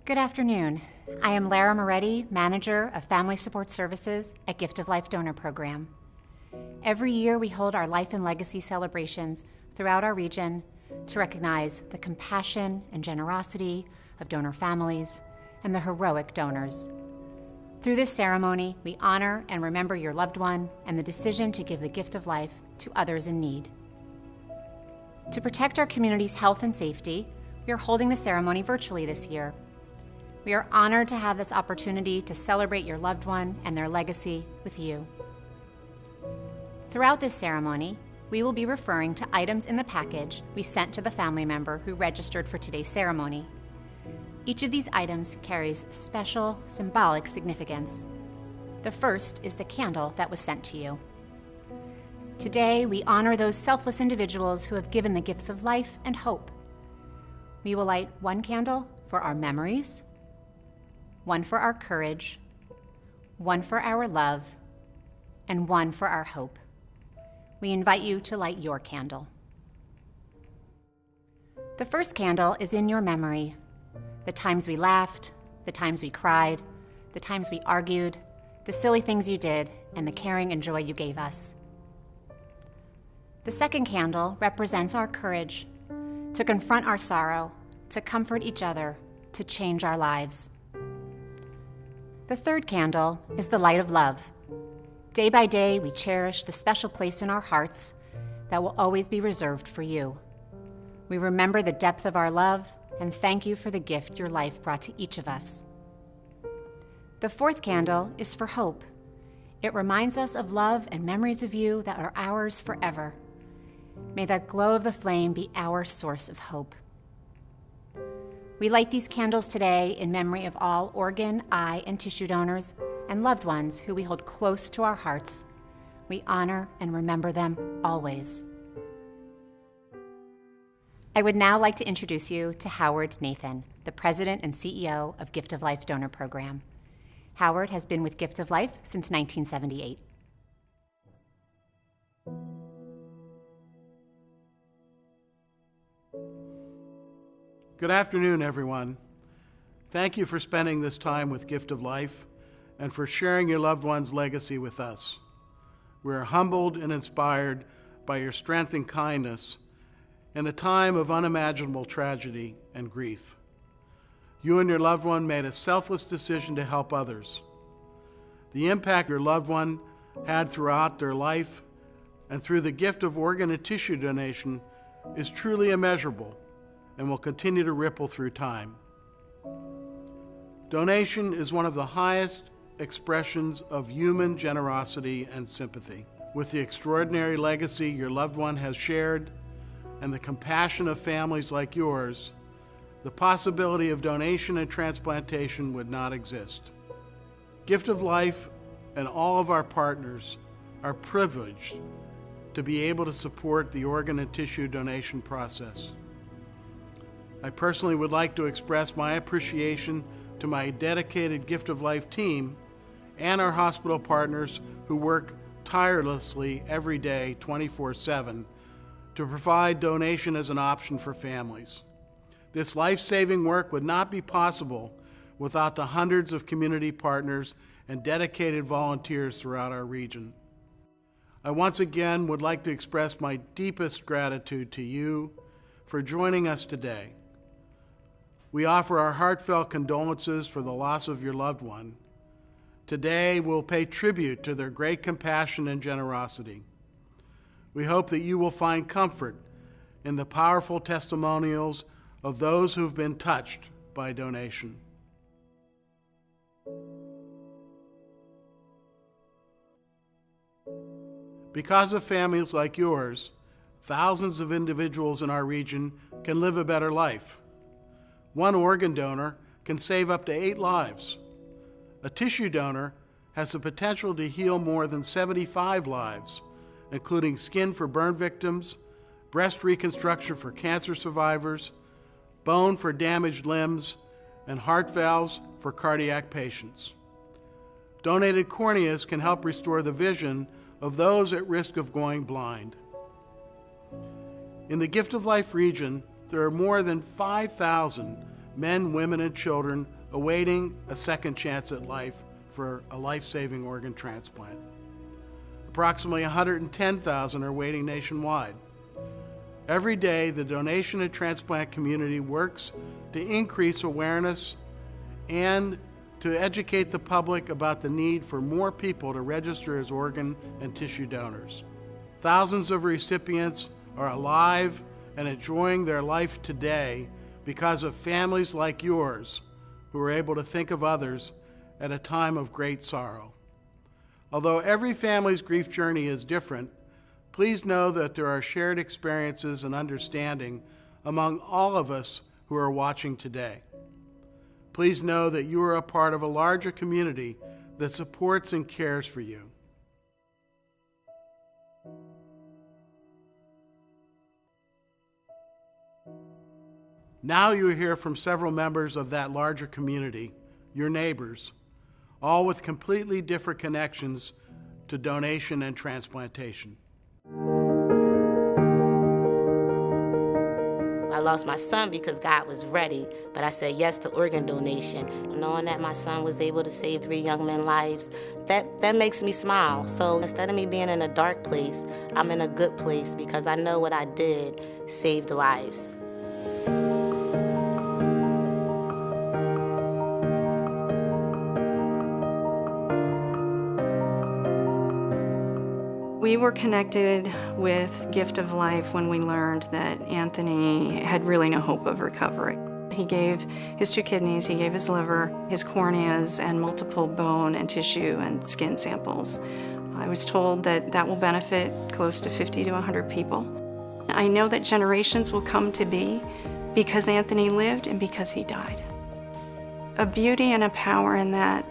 Good afternoon. I am Lara Moretti, Manager of Family Support Services at Gift of Life Donor Program. Every year we hold our Life and Legacy celebrations throughout our region to recognize the compassion and generosity of donor families and the heroic donors. Through this ceremony, we honor and remember your loved one and the decision to give the gift of life to others in need. To protect our community's health and safety, we are holding the ceremony virtually this year. We are honored to have this opportunity to celebrate your loved one and their legacy with you. Throughout this ceremony, we will be referring to items in the package we sent to the family member who registered for today's ceremony. Each of these items carries special, symbolic significance. The first is the candle that was sent to you. Today, we honor those selfless individuals who have given the gifts of life and hope. We will light one candle for our memories, one for our courage, one for our love, and one for our hope. We invite you to light your candle. The first candle is in your memory. The times we laughed, the times we cried, the times we argued, the silly things you did, and the caring and joy you gave us. The second candle represents our courage to confront our sorrow, to comfort each other, to change our lives. The third candle is the light of love. Day by day, we cherish the special place in our hearts that will always be reserved for you. We remember the depth of our love and thank you for the gift your life brought to each of us. The fourth candle is for hope. It reminds us of love and memories of you that are ours forever. May that glow of the flame be our source of hope. We light these candles today in memory of all organ, eye, and tissue donors and loved ones who we hold close to our hearts. We honor and remember them always. I would now like to introduce you to Howard Nathan, the President and CEO of Gift of Life Donor Program. Howard has been with Gift of Life since 1978. Good afternoon, everyone. Thank you for spending this time with Gift of Life and for sharing your loved one's legacy with us. We are humbled and inspired by your strength and kindness in a time of unimaginable tragedy and grief. You and your loved one made a selfless decision to help others. The impact your loved one had throughout their life and through the gift of organ and tissue donation is truly immeasurable and will continue to ripple through time. Donation is one of the highest expressions of human generosity and sympathy. With the extraordinary legacy your loved one has shared and the compassion of families like yours, the possibility of donation and transplantation would not exist. Gift of Life and all of our partners are privileged to be able to support the organ and tissue donation process. I personally would like to express my appreciation to my dedicated Gift of Life team and our hospital partners who work tirelessly every day, 24/7, to provide donation as an option for families. This life-saving work would not be possible without the hundreds of community partners and dedicated volunteers throughout our region. I once again would like to express my deepest gratitude to you for joining us today. We offer our heartfelt condolences for the loss of your loved one. Today, we'll pay tribute to their great compassion and generosity. We hope that you will find comfort in the powerful testimonials of those who've been touched by donation. Because of families like yours, thousands of individuals in our region can live a better life. One organ donor can save up to 8 lives. A tissue donor has the potential to heal more than 75 lives, including skin for burn victims, breast reconstruction for cancer survivors, bone for damaged limbs, and heart valves for cardiac patients. Donated corneas can help restore the vision of those at risk of going blind. In the Gift of Life region, there are more than 5,000 men, women, and children awaiting a second chance at life for a life-saving organ transplant. Approximately 110,000 are waiting nationwide. Every day, the donation and transplant community works to increase awareness and to educate the public about the need for more people to register as organ and tissue donors. Thousands of recipients are alive and enjoying their life today because of families like yours who are able to think of others at a time of great sorrow. Although every family's grief journey is different, please know that there are shared experiences and understanding among all of us who are watching today. Please know that you are a part of a larger community that supports and cares for you. Now you hear from several members of that larger community, your neighbors, all with completely different connections to donation and transplantation. I lost my son because God was ready, but I said yes to organ donation. Knowing that my son was able to save 3 young men's lives, that makes me smile. So instead of me being in a dark place, I'm in a good place because I know what I did saved lives. We were connected with Gift of Life when we learned that Anthony had really no hope of recovery. He gave his 2 kidneys, he gave his liver, his corneas, and multiple bone and tissue and skin samples. I was told that that will benefit close to 50 to 100 people. I know that generations will come to be because Anthony lived and because he died. A beauty and a power in that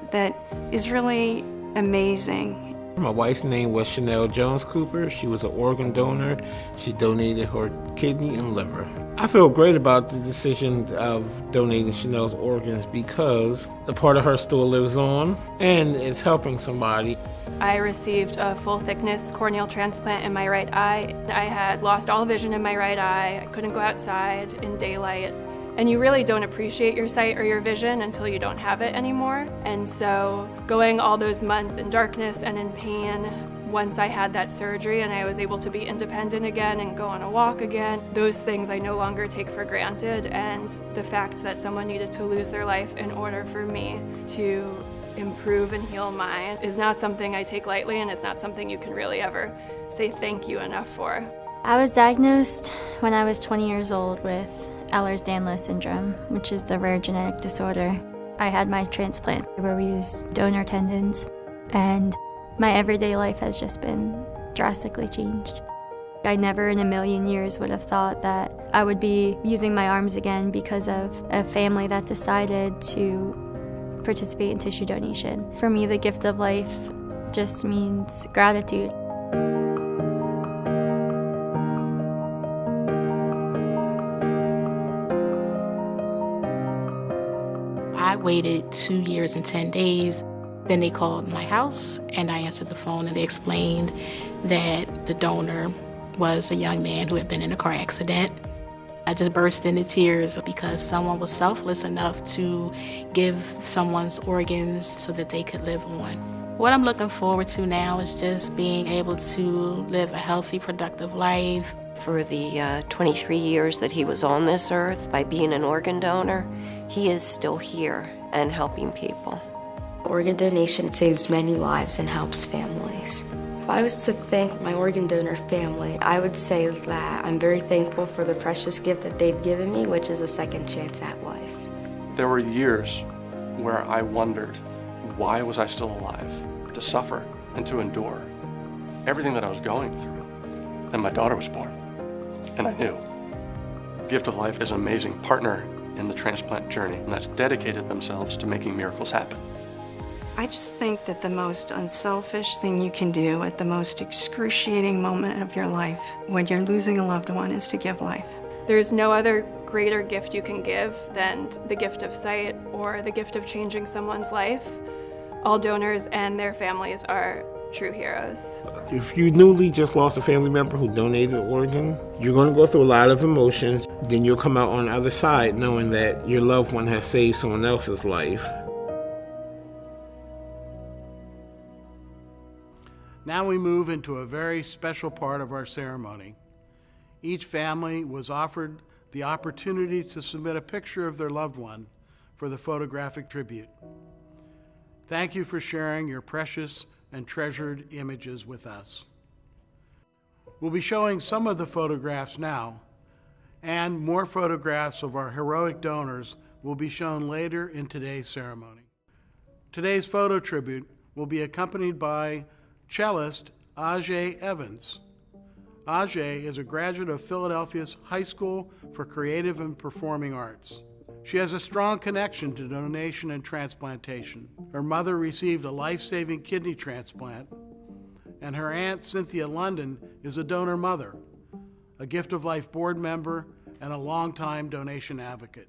is really amazing. My wife's name was Chanel Jones Cooper. She was an organ donor. She donated her kidney and liver. I feel great about the decision of donating Chanel's organs because a part of her still lives on and is helping somebody. I received a full-thickness corneal transplant in my right eye. I had lost all vision in my right eye. I couldn't go outside in daylight. And you really don't appreciate your sight or your vision until you don't have it anymore. And so going all those months in darkness and in pain, once I had that surgery and I was able to be independent again and go on a walk again, those things I no longer take for granted. And the fact that someone needed to lose their life in order for me to improve and heal mine is not something I take lightly, and it's not something you can really ever say thank you enough for. I was diagnosed when I was 20 years old with Ehlers-Danlos syndrome, which is a rare genetic disorder. I had my transplant where we use donor tendons, and my everyday life has just been drastically changed. I never in a million years would have thought that I would be using my arms again because of a family that decided to participate in tissue donation. For me, the gift of life just means gratitude. I waited 2 years and 10 days. Then they called my house and I answered the phone and they explained that the donor was a young man who had been in a car accident. I just burst into tears because someone was selfless enough to give someone's organs so that they could live on. What I'm looking forward to now is just being able to live a healthy, productive life. For the 23 years that he was on this earth, by being an organ donor, he is still here and helping people. Organ donation saves many lives and helps families. If I was to thank my organ donor family, I would say that I'm very thankful for the precious gift that they've given me, which is a second chance at life. There were years where I wondered, why was I still alive? To suffer and to endure everything that I was going through. Then my daughter was born, and I knew. Gift of Life is an amazing partner in the transplant journey, and that's dedicated themselves to making miracles happen. I just think that the most unselfish thing you can do at the most excruciating moment of your life when you're losing a loved one is to give life. There's no other greater gift you can give than the gift of sight or the gift of changing someone's life. All donors and their families are true heroes. If you newly just lost a family member who donated an organ, you're going to go through a lot of emotions. Then you'll come out on the other side knowing that your loved one has saved someone else's life. Now we move into a very special part of our ceremony. Each family was offered the opportunity to submit a picture of their loved one for the photographic tribute. Thank you for sharing your precious and treasured images with us. We'll be showing some of the photographs now, and more photographs of our heroic donors will be shown later in today's ceremony. Today's photo tribute will be accompanied by cellist Ajay Evans. Ajay is a graduate of Philadelphia's High School for Creative and Performing Arts. She has a strong connection to donation and transplantation. Her mother received a life-saving kidney transplant, and her aunt, Cynthia London, is a donor mother, a Gift of Life board member, and a longtime donation advocate.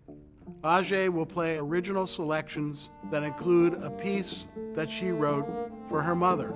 Ajay will play original selections that include a piece that she wrote for her mother.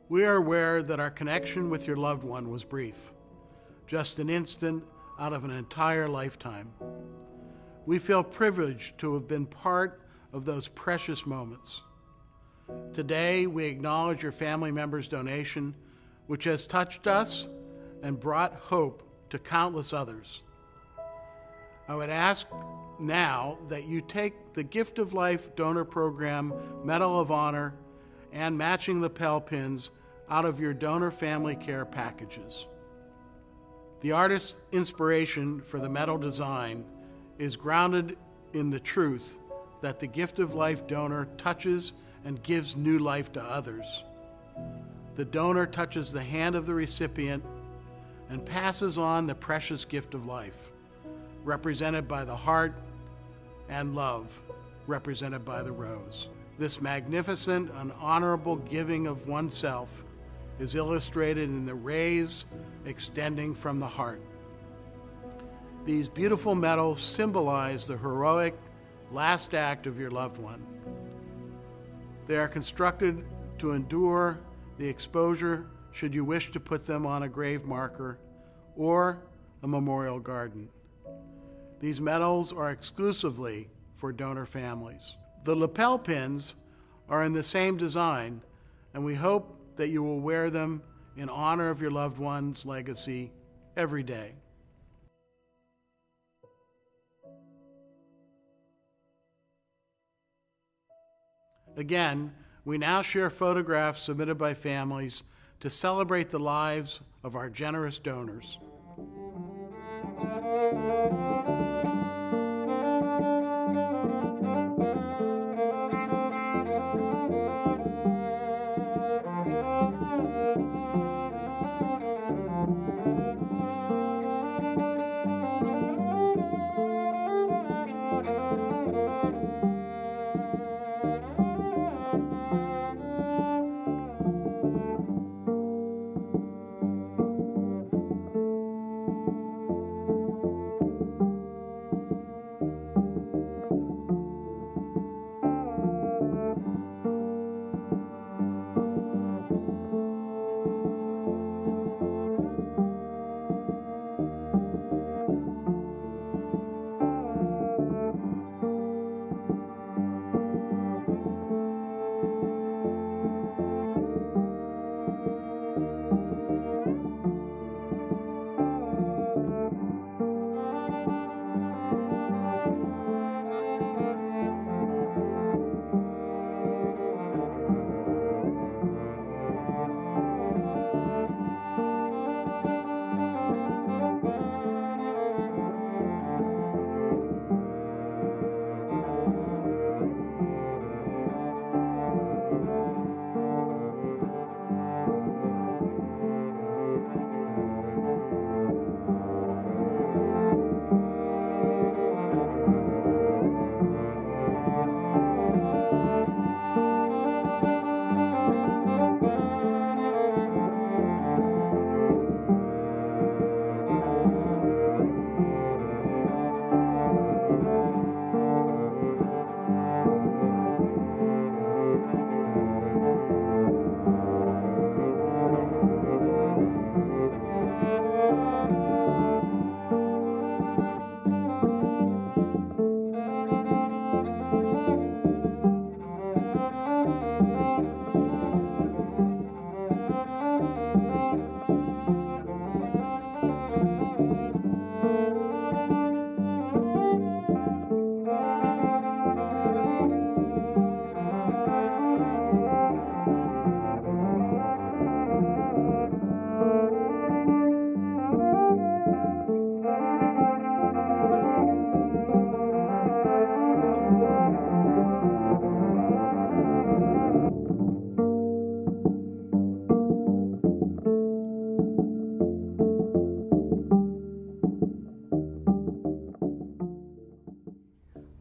We are aware that our connection with your loved one was brief, just an instant out of an entire lifetime. We feel privileged to have been part of those precious moments. Today, we acknowledge your family member's donation, which has touched us and brought hope to countless others. I would ask now that you take the Gift of Life Donor Program Medal of Honor and matching lapel pins out of your donor family care packages. The artist's inspiration for the medal design is grounded in the truth that the gift of life donor touches and gives new life to others. The donor touches the hand of the recipient and passes on the precious gift of life, represented by the heart, and love, represented by the rose. This magnificent and honorable giving of oneself is illustrated in the rays extending from the heart. These beautiful medals symbolize the heroic last act of your loved one. They are constructed to endure the exposure should you wish to put them on a grave marker or a memorial garden. These medals are exclusively for donor families. The lapel pins are in the same design, and we hope that you will wear them in honor of your loved one's legacy every day. Again, we now share photographs submitted by families to celebrate the lives of our generous donors.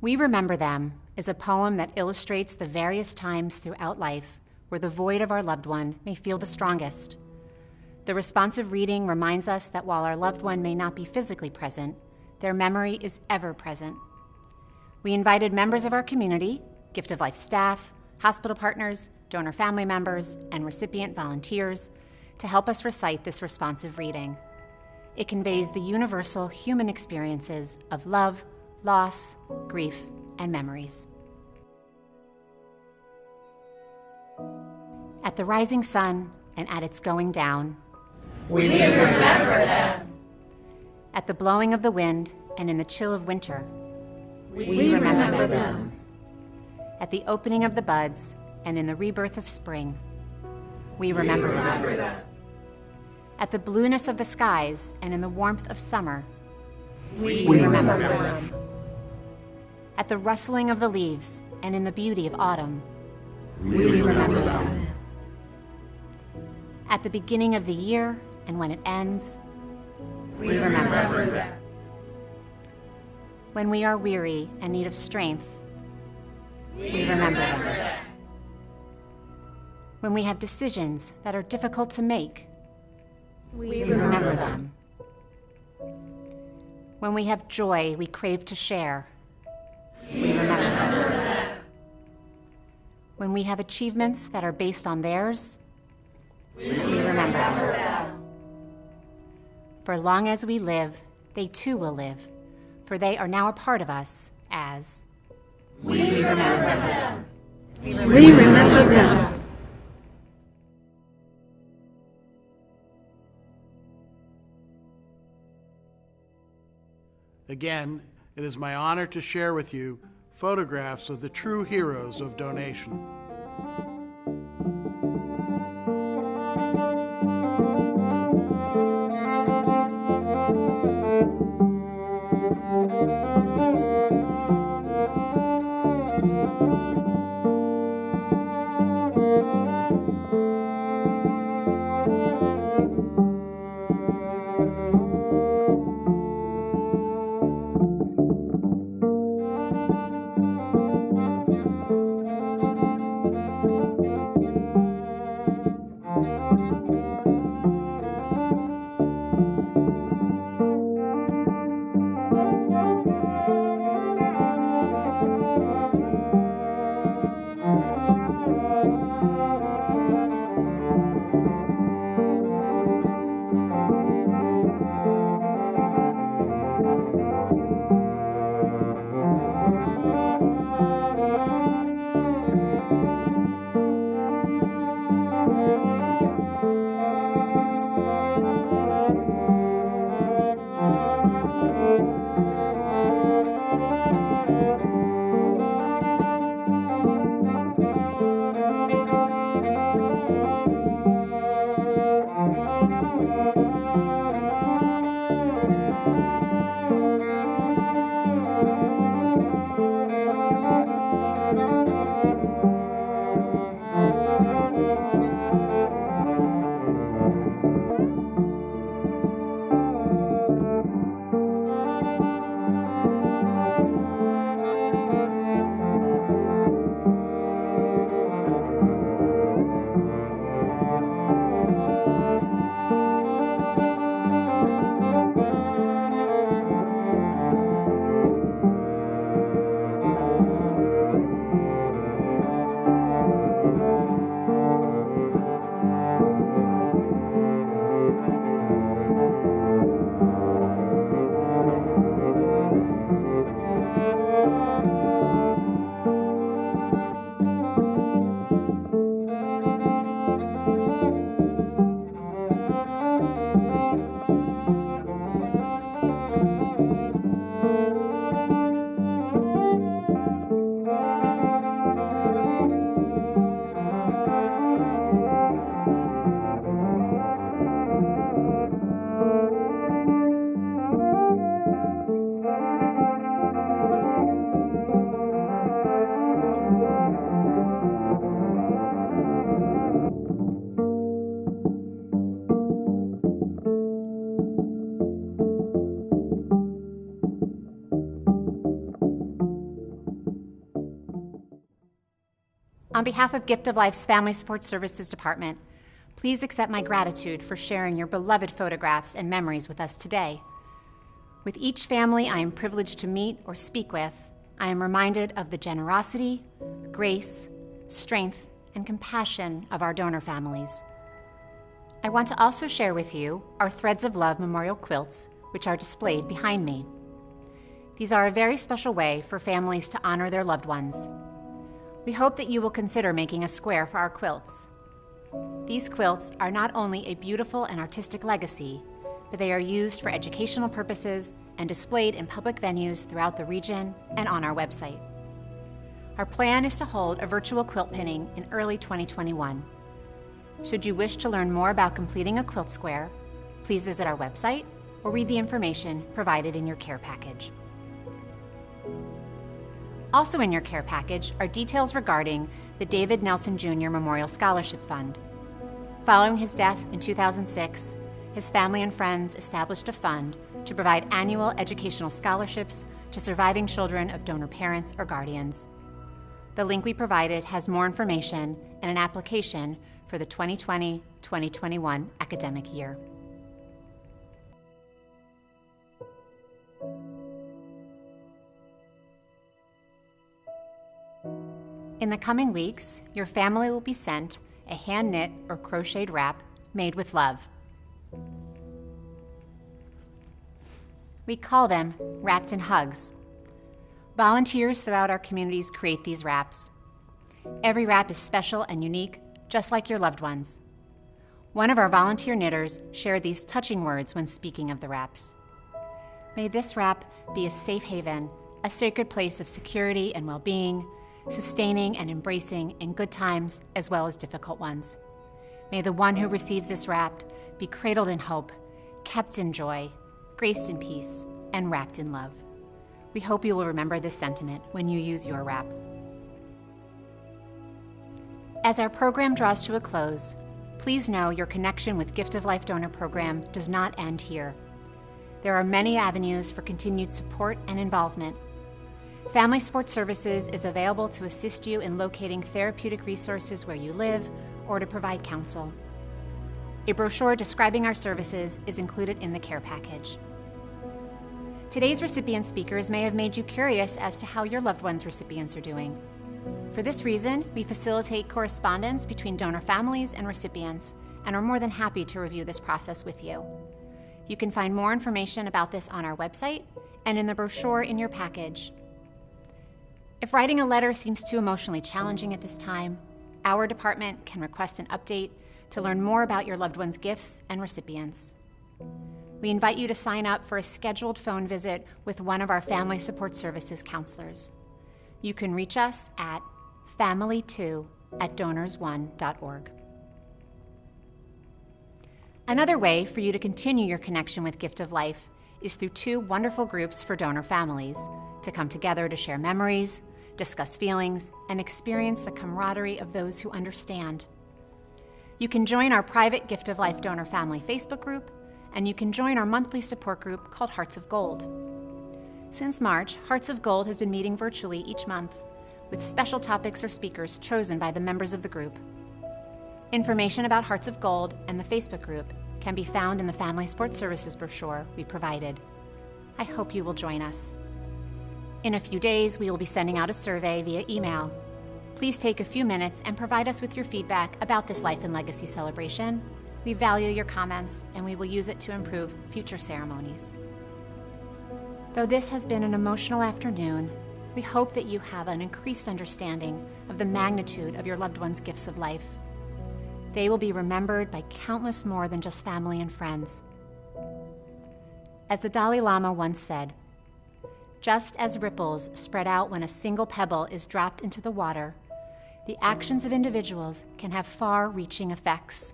We Remember Them is a poem that illustrates the various times throughout life where the void of our loved one may feel the strongest. The responsive reading reminds us that while our loved one may not be physically present, their memory is ever present. We invited members of our community, Gift of Life staff, hospital partners, donor family members, and recipient volunteers to help us recite this responsive reading. It conveys the universal human experiences of love, loss, grief, and memories. At the rising sun and at its going down, we remember them. At the blowing of the wind and in the chill of winter, we remember them. At the opening of the buds and in the rebirth of spring, We remember them. At the blueness of the skies and in the warmth of summer, we remember them. At the rustling of the leaves and in the beauty of autumn, we remember them. At the beginning of the year and when it ends, we remember them. When we are weary and need of strength, we remember them. When we have decisions that are difficult to make, we remember them. When we have joy we crave to share, we remember them. When we have achievements that are based on theirs, we remember them. For long as we live, they too will live, for they are now a part of us as we remember them. We remember them. Again, it is my honor to share with you photographs of the true heroes of donation. On behalf of Gift of Life's Family Support Services Department, please accept my gratitude for sharing your beloved photographs and memories with us today. With each family I am privileged to meet or speak with, I am reminded of the generosity, grace, strength, and compassion of our donor families. I want to also share with you our Threads of Love memorial quilts, which are displayed behind me. These are a very special way for families to honor their loved ones. We hope that you will consider making a square for our quilts. These quilts are not only a beautiful and artistic legacy, but they are used for educational purposes and displayed in public venues throughout the region and on our website. Our plan is to hold a virtual quilt pinning in early 2021. Should you wish to learn more about completing a quilt square, please visit our website or read the information provided in your care package. Also in your care package are details regarding the David Nelson Jr. Memorial Scholarship Fund. Following his death in 2006, his family and friends established a fund to provide annual educational scholarships to surviving children of donor parents or guardians. The link we provided has more information and an application for the 2020-2021 academic year. In the coming weeks, your family will be sent a hand-knit or crocheted wrap made with love. We call them Wrapped in Hugs. Volunteers throughout our communities create these wraps. Every wrap is special and unique, just like your loved ones. One of our volunteer knitters shared these touching words when speaking of the wraps. May this wrap be a safe haven, a sacred place of security and well-being, sustaining and embracing in good times as well as difficult ones. May the one who receives this wrap be cradled in hope, kept in joy, graced in peace, and wrapped in love. We hope you will remember this sentiment when you use your wrap. As our program draws to a close, please know your connection with Gift of Life Donor Program does not end here. There are many avenues for continued support and involvement. Family Support Services is available to assist you in locating therapeutic resources where you live or to provide counsel. A brochure describing our services is included in the care package. Today's recipient speakers may have made you curious as to how your loved ones' recipients are doing. For this reason, we facilitate correspondence between donor families and recipients and are more than happy to review this process with you. You can find more information about this on our website and in the brochure in your package. If writing a letter seems too emotionally challenging at this time, our department can request an update to learn more about your loved one's gifts and recipients. We invite you to sign up for a scheduled phone visit with one of our Family Support Services counselors. You can reach us at family2@donorsone.org. Another way for you to continue your connection with Gift of Life is through two wonderful groups for donor families to come together to share memories, discuss feelings, and experience the camaraderie of those who understand. You can join our private Gift of Life Donor Family Facebook group, and you can join our monthly support group called Hearts of Gold. Since March, Hearts of Gold has been meeting virtually each month, with special topics or speakers chosen by the members of the group. Information about Hearts of Gold and the Facebook group can be found in the Family Support Services brochure we provided. I hope you will join us. In a few days, we will be sending out a survey via email. Please take a few minutes and provide us with your feedback about this Life and Legacy celebration. We value your comments, and we will use it to improve future ceremonies. Though this has been an emotional afternoon, we hope that you have an increased understanding of the magnitude of your loved one's gifts of life. They will be remembered by countless more than just family and friends. As the Dalai Lama once said, "Just as ripples spread out when a single pebble is dropped into the water, the actions of individuals can have far-reaching effects."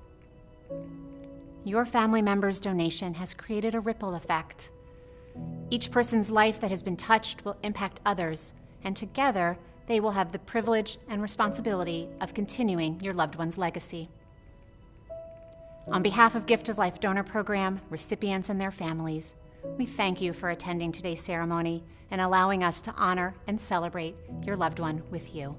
Your family member's donation has created a ripple effect. Each person's life that has been touched will impact others, and together they will have the privilege and responsibility of continuing your loved one's legacy. On behalf of Gift of Life Donor Program, recipients and their families, we thank you for attending today's ceremony and allowing us to honor and celebrate your loved one with you.